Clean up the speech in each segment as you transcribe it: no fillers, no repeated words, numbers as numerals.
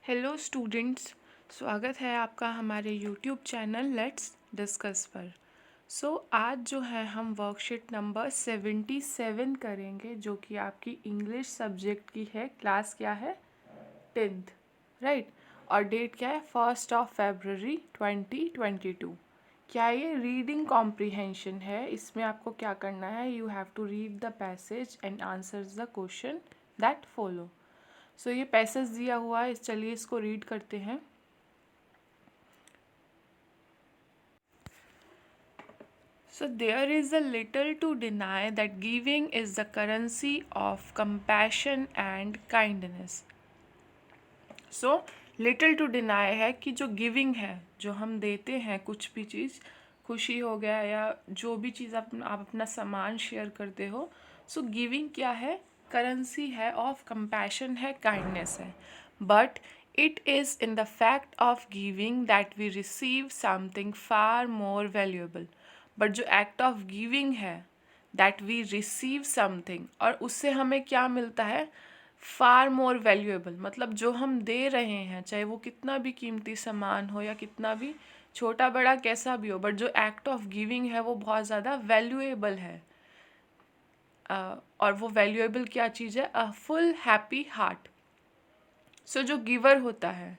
Hello students, स्वागत है आपका हमारे यूट्यूब चैनल लेट्स डिस्कस पर। आज जो है हम वर्कशीट नंबर 77 करेंगे, जो कि आपकी इंग्लिश सब्जेक्ट की है। क्लास क्या है? 10th, right. और डेट क्या है? 1 फरवरी 2022। क्या ये रीडिंग कॉम्प्रिहेंशन है? इसमें आपको क्या करना है? You have to read the passage and answer the question that follow. ये पैसेज दिया हुआ है, चलिए इसको रीड करते हैं। There is a little to deny that giving is the currency of compassion and kindness. Little to deny है कि जो गिविंग है, जो हम देते हैं कुछ भी चीज़, खुशी हो गया या जो भी चीज़ आप अपना सामान शेयर करते हो, गिविंग क्या है? करेंसी है ऑफ कंपैशन है, काइंडनेस है। But it is in the fact of giving that we receive something far more valuable. But जो एक्ट ऑफ गिविंग है, दैट वी रिसीव समथिंग, और उससे हमें क्या मिलता है? Far more valuable. मतलब जो हम दे रहे हैं, चाहे वो कितना भी कीमती सामान हो या कितना भी छोटा बड़ा कैसा भी हो, बट जो एक्ट ऑफ गिविंग है वो बहुत ज़्यादा वैल्यूएबल है। और वो वैल्यूएबल क्या चीज़ है? A full happy heart. जो गिवर होता है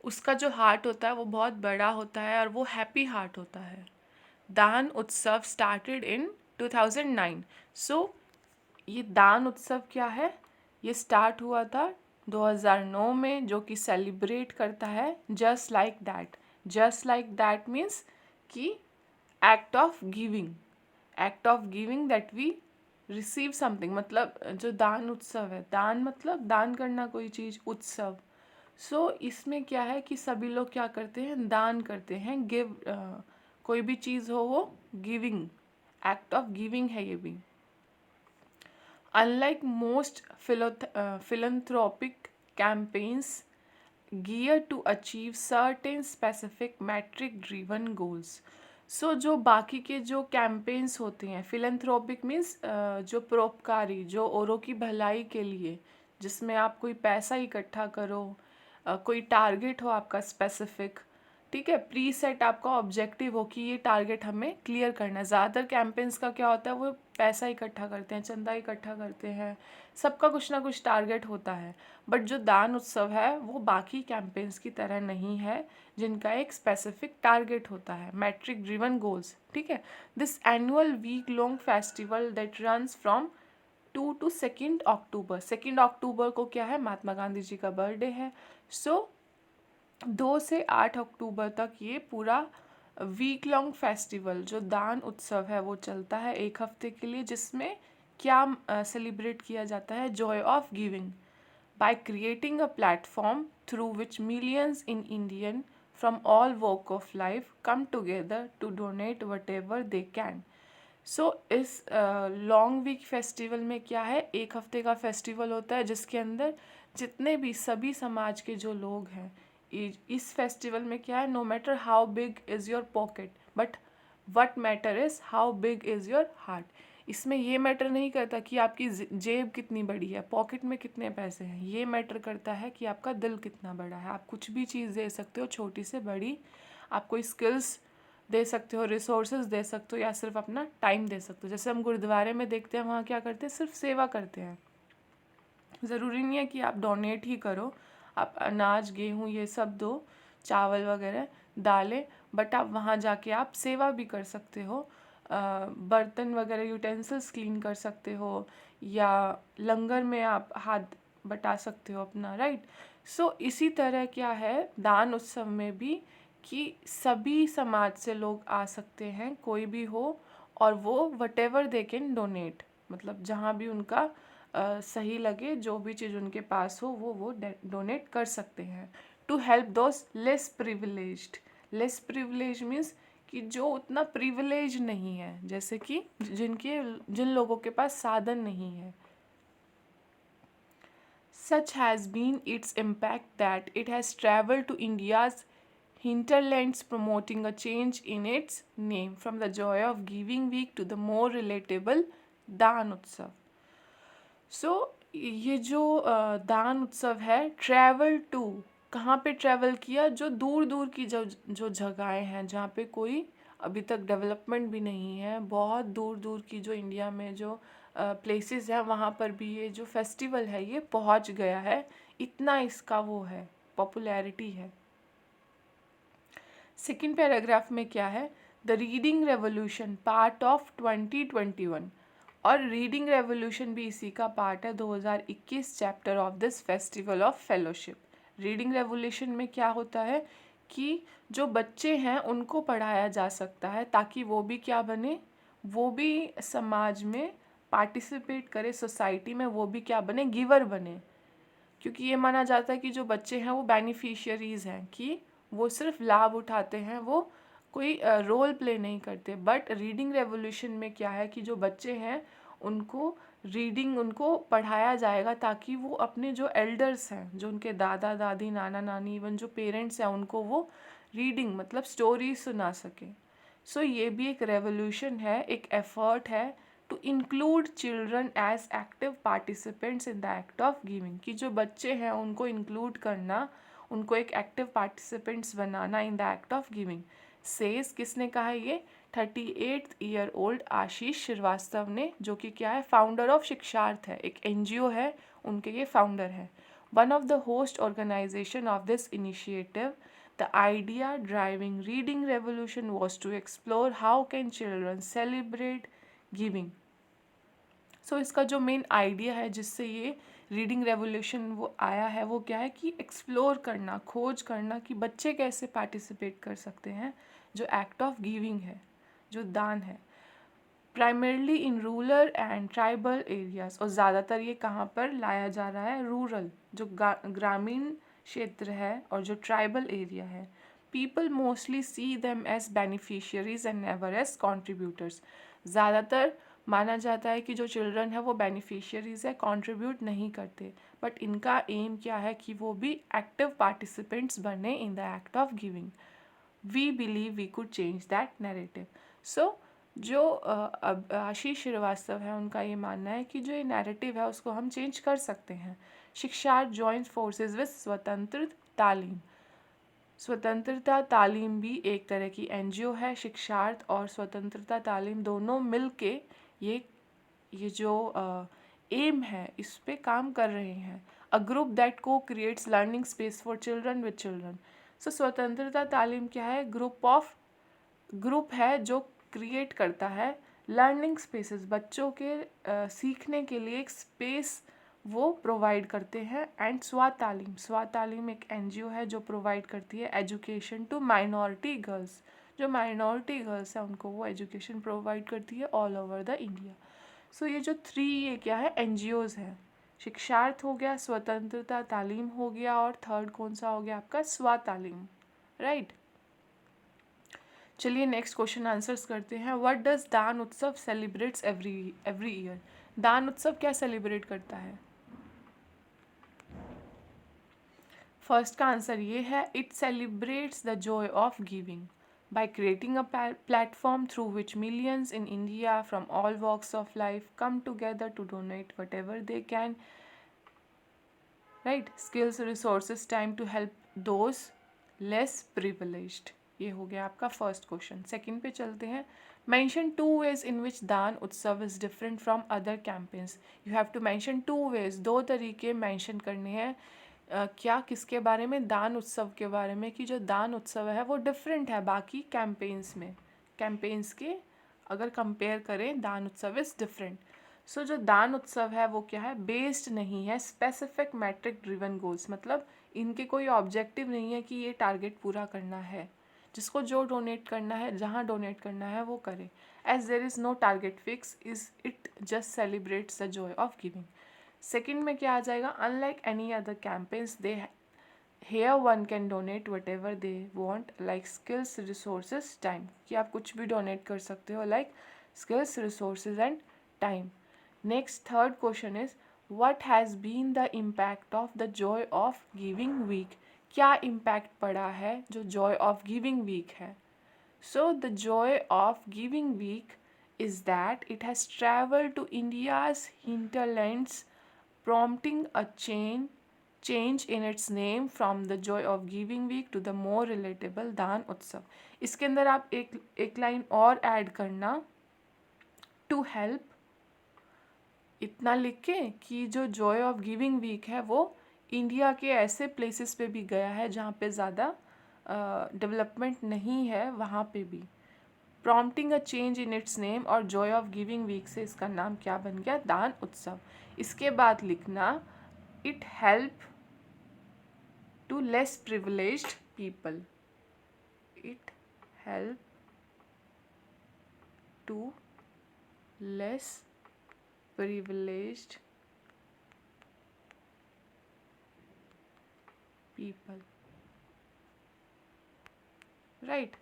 उसका जो हार्ट होता है वो बहुत बड़ा होता है और वो हैप्पी हार्ट होता है। दान उत्सव स्टार्टेड इन 2009। ये दान उत्सव क्या है? ये स्टार्ट हुआ था 2009 में, जो कि सेलिब्रेट करता है just like that. Just like that means कि act of giving, act of giving that we receive something. मतलब जो दान उत्सव है, दान मतलब दान करना कोई चीज़, उत्सव। इसमें क्या है कि सभी लोग क्या करते हैं? दान करते हैं, गिव। कोई भी चीज़ हो वो गिविंग, एक्ट ऑफ गिविंग है ये भी। Unlike most philanthropic campaigns geared to achieve certain specific metric-driven goals, जो बाकी के जो कैंपेन्स होते हैं, फिलेंथ्रोपिक मीन्स जो परोपकारी, जो औरों की भलाई के लिए, जिसमें आप कोई पैसा इकट्ठा करो, कोई टारगेट हो आपका स्पेसिफिक, ठीक है, प्री सेट आपका ऑब्जेक्टिव हो कि ये टारगेट हमें क्लियर करना है। ज़्यादातर कैंपेन्स का क्या होता है? वो पैसा इकट्ठा करते हैं, चंदा इकट्ठा करते हैं, सबका कुछ ना कुछ टारगेट होता है। बट जो दान उत्सव है वो बाकी कैंपेन्स की तरह नहीं है, जिनका एक स्पेसिफिक टारगेट होता है, मैट्रिक ड्रिवन गोल्स, ठीक है। This annual week long festival that runs from 2 to 2 October. 2 अक्टूबर को क्या है? महात्मा गांधी जी का बर्थडे है। 2 से 8 अक्टूबर तक ये पूरा वीक लॉन्ग फेस्टिवल, जो दान उत्सव है, वो चलता है एक हफ्ते के लिए, जिसमें क्या सेलिब्रेट किया जाता है? Joy of giving, by creating a platform through which millions in Indian from all walk of life come together to donate whatever they can. इस लॉन्ग वीक फेस्टिवल में क्या है? एक हफ्ते का फेस्टिवल होता है जिसके अंदर जितने भी सभी समाज के जो लोग हैं, इस फेस्टिवल में क्या है? No matter how big is your pocket, but what matter is how big is your heart. इसमें ये मैटर नहीं करता कि आपकी जेब कितनी बड़ी है, पॉकेट में कितने पैसे हैं। ये मैटर करता है कि आपका दिल कितना बड़ा है। आप कुछ भी चीज़ दे सकते हो, छोटी से बड़ी। आप कोई स्किल्स दे सकते हो, रिसोर्सेज दे सकते हो, या सिर्फ अपना टाइम दे सकते हो। जैसे हम गुरुद्वारे में देखते हैं, वहाँ क्या करते हैं? सिर्फ सेवा करते हैं। ज़रूरी नहीं है कि आप डोनेट ही करो, आप अनाज गेहूँ ये सब दो, चावल वगैरह दालें, बट आप वहाँ जाके आप सेवा भी कर सकते हो। बर्तन वगैरह यूटेंसिल्स क्लीन कर सकते हो, या लंगर में आप हाथ बटा सकते हो अपना, राइट। इसी तरह क्या है दान उत्सव में भी, कि सभी समाज से लोग आ सकते हैं, कोई भी हो, और वो what ever they can donate, मतलब जहाँ भी उनका सही लगे, जो भी चीज़ उनके पास हो वो डोनेट कर सकते हैं। To help those less privileged. Less privilege means कि जो उतना प्रिविलेज नहीं है, जैसे कि जिन लोगों के पास साधन नहीं है। Such has been its impact that it has traveled to India's hinterlands, promoting a change in its name from the Joy of Giving Week to the more relatable दान उत्सव। ये जो दान उत्सव है, ट्रैवल टू, कहाँ पे ट्रैवल किया? जो दूर दूर की जो जो जगहें हैं जहाँ पे कोई अभी तक डेवलपमेंट भी नहीं है, बहुत दूर दूर की जो इंडिया में जो प्लेसेस हैं वहाँ पर भी ये जो फेस्टिवल है ये पहुँच गया है, इतना इसका वो है, पॉपुलैरिटी है। सेकेंड पैराग्राफ में क्या है? The reading revolution part of 2021, और रीडिंग रेवोल्यूशन भी इसी का पार्ट है, 2021 chapter of this festival of fellowship. Reading revolution में क्या होता है कि जो बच्चे हैं उनको पढ़ाया जा सकता है ताकि वो भी क्या बने, वो भी समाज में पार्टिसिपेट करे, सोसाइटी में वो भी क्या बने, गिवर बने। क्योंकि ये माना जाता है कि जो बच्चे हैं वो बेनिफिशियरीज हैं, कि वो सिर्फ लाभ उठाते हैं, वो कोई रोल प्ले नहीं करते। बट रीडिंग रेवोल्यूशन में क्या है कि जो बच्चे हैं उनको रीडिंग उनको पढ़ाया जाएगा ताकि वो अपने जो एल्डर्स हैं, जो उनके दादा दादी नाना नानी इवन जो पेरेंट्स हैं उनको वो रीडिंग मतलब स्टोरी सुना सके। सो ये भी एक रेवोल्यूशन है, एक एफर्ट है to include children as active participants in the act of giving, कि जो बच्चे हैं उनको इंक्लूड करना, उनको एक एक्टिव पार्टिसिपेंट्स बनाना in the act of giving. Says किसने कहा है ये? 38 ईयर ओल्ड आशीष श्रीवास्तव ने, जो कि क्या है, फाउंडर ऑफ शिक्षार्थ है, एक एनजीओ है, उनके ये फाउंडर है। One of the host organisation of this initiative, the idea driving reading revolution was to explore how can children celebrate giving। सो इसका जो मेन आइडिया है जिससे ये रीडिंग रेवोल्यूशन वो आया है वो क्या है कि एक्सप्लोर करना, खोज करना कि बच्चे कैसे पार्टिसिपेट कर सकते हैं जो एक्ट ऑफ गिविंग है, जो दान है, primarily in rural and tribal areas. और ज़्यादातर ये कहाँ पर लाया जा रहा है? रूरल, जो ग्रामीण क्षेत्र है और जो ट्राइबल एरिया है। People mostly see them as beneficiaries and never as contributors. ज़्यादातर माना जाता है कि जो चिल्ड्रन है वो बेनिफिशियरीज है, कंट्रीब्यूट नहीं करते, बट इनका एम क्या है कि वो भी एक्टिव पार्टिसिपेंट्स बने in the act of giving. We believe we could change that narrative. So जो आशीष श्रीवास्तव है उनका ये मानना है कि जो ये नैरेटिव है उसको हम चेंज कर सकते हैं। शिक्षार्थ जॉइंट फोर्सेस विद स्वतंत्र तालीम। स्वतंत्रता तालीम भी एक तरह की एनजीओ है। शिक्षार्थ और स्वतंत्रता तालीम दोनों मिलके ये जो एम है इस पे काम कर रहे हैं। A group that who creates learning space for children with children. So Swatantra Taleem क्या है? ग्रुप है जो क्रिएट करता है लर्निंग स्पेसेस, बच्चों के सीखने के लिए एक स्पेस वो प्रोवाइड करते हैं। एंड स्वातालीम एक एनजीओ है जो प्रोवाइड करती है एजुकेशन टू माइनॉरिटी गर्ल्स। जो माइनॉरिटी गर्ल्स हैं उनको वो एजुकेशन प्रोवाइड करती है ऑल ओवर द इंडिया। सो ये जो ये क्या है, एनजीओज हैं। शिक्षार्थ हो गया, स्वतंत्रता तालीम हो गया, और थर्ड कौन सा हो गया आपका? स्वातालीम, राइट। चलिए नेक्स्ट क्वेश्चन आंसर्स करते हैं। व्हाट डज दान उत्सव सेलिब्रेट्स एवरी ईयर? दान उत्सव क्या सेलिब्रेट करता है? फर्स्ट का आंसर ये है, it celebrates the joy of giving by creating a platform through which millions in India from all walks of life come together to donate whatever they can, right? Skills, resources, time to help those less privileged। ये हो गया आपका first question. Second पे चलते हैं। Mention 2 ways in which Daan Utsav is different from other campaigns. You have to mention 2 ways, दो तरीके mention करने हैं। क्या किसके बारे में? दान उत्सव के बारे में, कि जो दान उत्सव है वो डिफरेंट है बाकी कैंपेन्स के अगर कंपेयर करें, दान उत्सव इज़ डिफरेंट। सो जो दान उत्सव है वो क्या है? बेस्ड नहीं है स्पेसिफिक मैट्रिक ड्रिवन गोल्स, मतलब इनके कोई ऑब्जेक्टिव नहीं है कि ये टारगेट पूरा करना है। जिसको जो डोनेट करना है, जहाँ डोनेट करना है वो करे। As there is no target fix, is it just celebrates the joy of giving. Second में क्या आ जाएगा? Unlike any other campaigns they here one can donate whatever they want, like skills, resources, time, कि आप कुछ भी donate कर सकते हो, like skills, resources and time. Next third question is, what has been the impact of the joy of giving week? क्या impact पड़ा है जो जॉय ऑफ गिविंग वीक है? So the joy of giving week is that it has traveled to India's hinterlands, prompting a chain change in its name from the joy of giving week to the more relatable दान उत्सव। इसके अंदर आप एक line और add करना, to help, इतना लिख के कि जो जॉय ऑफ गिविंग वीक है वो इंडिया के ऐसे प्लेसेस पे भी गया है जहाँ पे ज़्यादा डेवलपमेंट नहीं है, वहाँ पे भी prompting a change in its name, और जॉय ऑफ गिविंग वीक से इसका नाम क्या बन गया, दान उत्सव। इसके बाद लिखना it help to less privileged people, it help to less privileged people, right.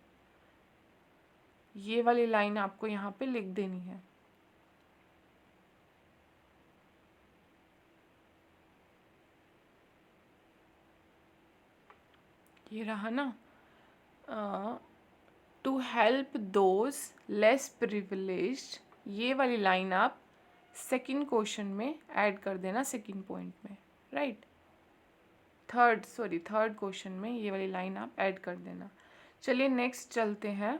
ये वाली लाइन आपको यहाँ पे लिख देनी है। ये रहा ना, to help those less privileged, ये वाली लाइन आप सेकंड क्वेश्चन में ऐड कर देना, सेकंड पॉइंट में, राइट। थर्ड क्वेश्चन में ये वाली लाइन आप ऐड कर देना। चलिए नेक्स्ट चलते हैं।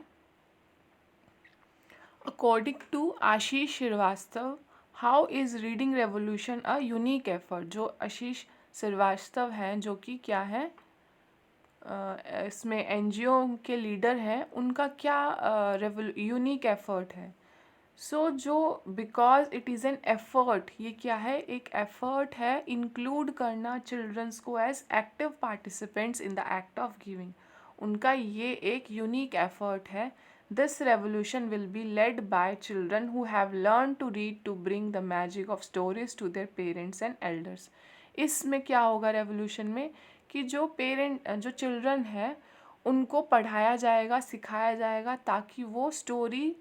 According to Ashish Shrivastava, how is reading revolution a unique effort. जो आशीष श्रीवास्तव हैं, जो कि क्या है, इसमें एनजीओ के लीडर हैं, उनका क्या यूनिक एफर्ट है। सो जो because it is an effort, ये क्या है, एक एफर्ट है इंक्लूड करना चिल्ड्रंस को as active participants in the act of giving. उनका ये एक यूनिक एफर्ट है। This revolution will be led by children who have learn to read to bring the magic of stories to their parents and elders. इसमें क्या होगा revolution में, कि जो चिल्ड्रन है उनको पढ़ाया जाएगा, सिखाया जाएगा, ताकि वो स्टोरी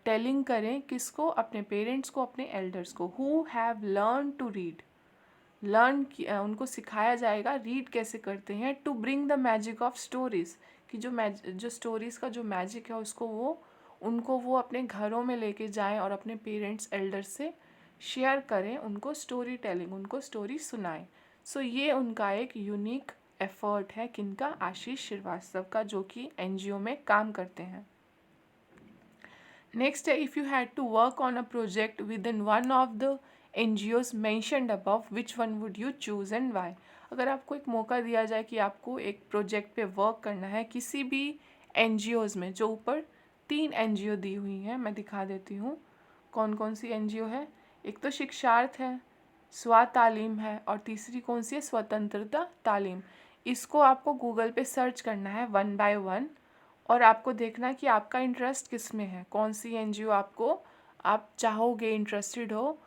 टेलिंग करें, किसको, अपने पेरेंट्स को, अपने एल्डर्स को, who have learn to read, उनको सिखाया जाएगा रीड कैसे करते हैं, to bring the magic of stories, कि जो स्टोरीज़ का जो मैजिक है उनको वो अपने घरों में लेके जाएं और अपने पेरेंट्स एल्डर्स से शेयर करें, उनको स्टोरी टेलिंग, उनको स्टोरी सुनाएं। सो ये उनका एक यूनिक एफर्ट है, किनका, आशीष श्रीवास्तव का, जो कि एनजीओ में काम करते हैं। नेक्स्ट है, if you had to work on a project within one of the NGOs mentioned above, which one would you choose and why। अगर आपको एक मौका दिया जाए कि आपको एक प्रोजेक्ट पे वर्क करना है किसी भी NGOs में, जो ऊपर 3 NGO दी हुई हैं, मैं दिखा देती हूँ कौन कौन सी NGO है। एक तो शिक्षार्थ है, स्व तालीम है, और तीसरी कौन सी है, स्वतंत्रता तालीम। इसको आपको गूगल पे सर्च करना है 1 by 1, और आपको देखना है कि आपका इंटरेस्ट किस में है, कौन सी NGO आप चाहोगे, इंटरेस्टेड हो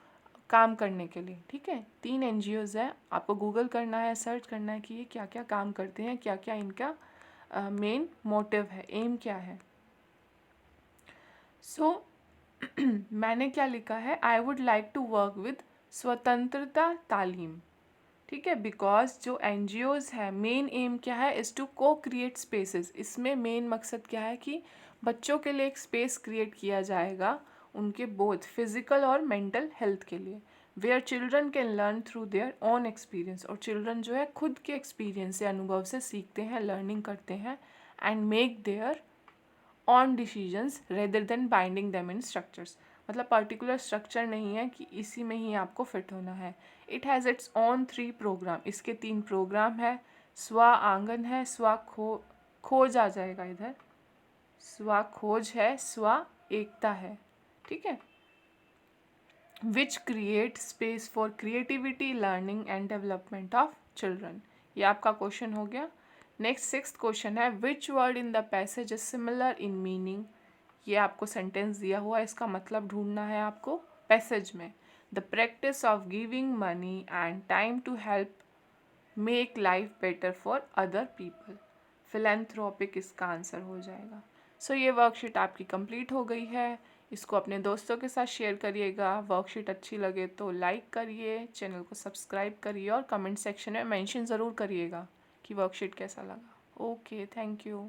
काम करने के लिए, ठीक है। 3 NGOs है, आपको गूगल करना है, सर्च करना है कि ये क्या क्या काम करते हैं, क्या क्या इनका मेन मोटिव है, एम क्या है। सो मैंने क्या लिखा है, I would like to work with Swatantrata Talim, ठीक है। बिकॉज जो NGOs है, मेन एम क्या है, इज़ टू को क्रिएट स्पेसेस। इसमें मेन मकसद क्या है कि बच्चों के लिए एक स्पेस क्रिएट किया जाएगा, उनके बोथ फिजिकल और मेंटल हेल्थ के लिए, where children can learn through their own experience, और चिल्ड्रन जो है खुद के एक्सपीरियंस से, अनुभव से सीखते हैं, लर्निंग करते हैं, and make their on decisions rather than binding them in structures. मतलब पर्टिकुलर स्ट्रक्चर नहीं है कि इसी में ही आपको फिट होना है। It has its own 3 programme, इसके 3 प्रोग्राम है। स्व आंगन है, खोज आ जाएगा इधर, स्व खोज है, स्व एकता है, ठीक है। Which create space for creativity, learning and development of children. ये आपका क्वेश्चन हो गया। नेक्स्ट 6th क्वेश्चन है, which word in the passage is similar in meaning. ये आपको सेंटेंस दिया हुआ है, इसका मतलब ढूंढना है आपको पैसेज में। The practice of giving money and time to help make life better for other people. Philanthropic इसका आंसर हो जाएगा। सो ये वर्कशीट आपकी कंप्लीट हो गई है। इसको अपने दोस्तों के साथ शेयर करिएगा। वर्कशीट अच्छी लगे तो लाइक करिए, चैनल को सब्सक्राइब करिए, और कमेंट सेक्शन में मेंशन ज़रूर करिएगा कि वर्कशीट कैसा लगा। Okay, thank you.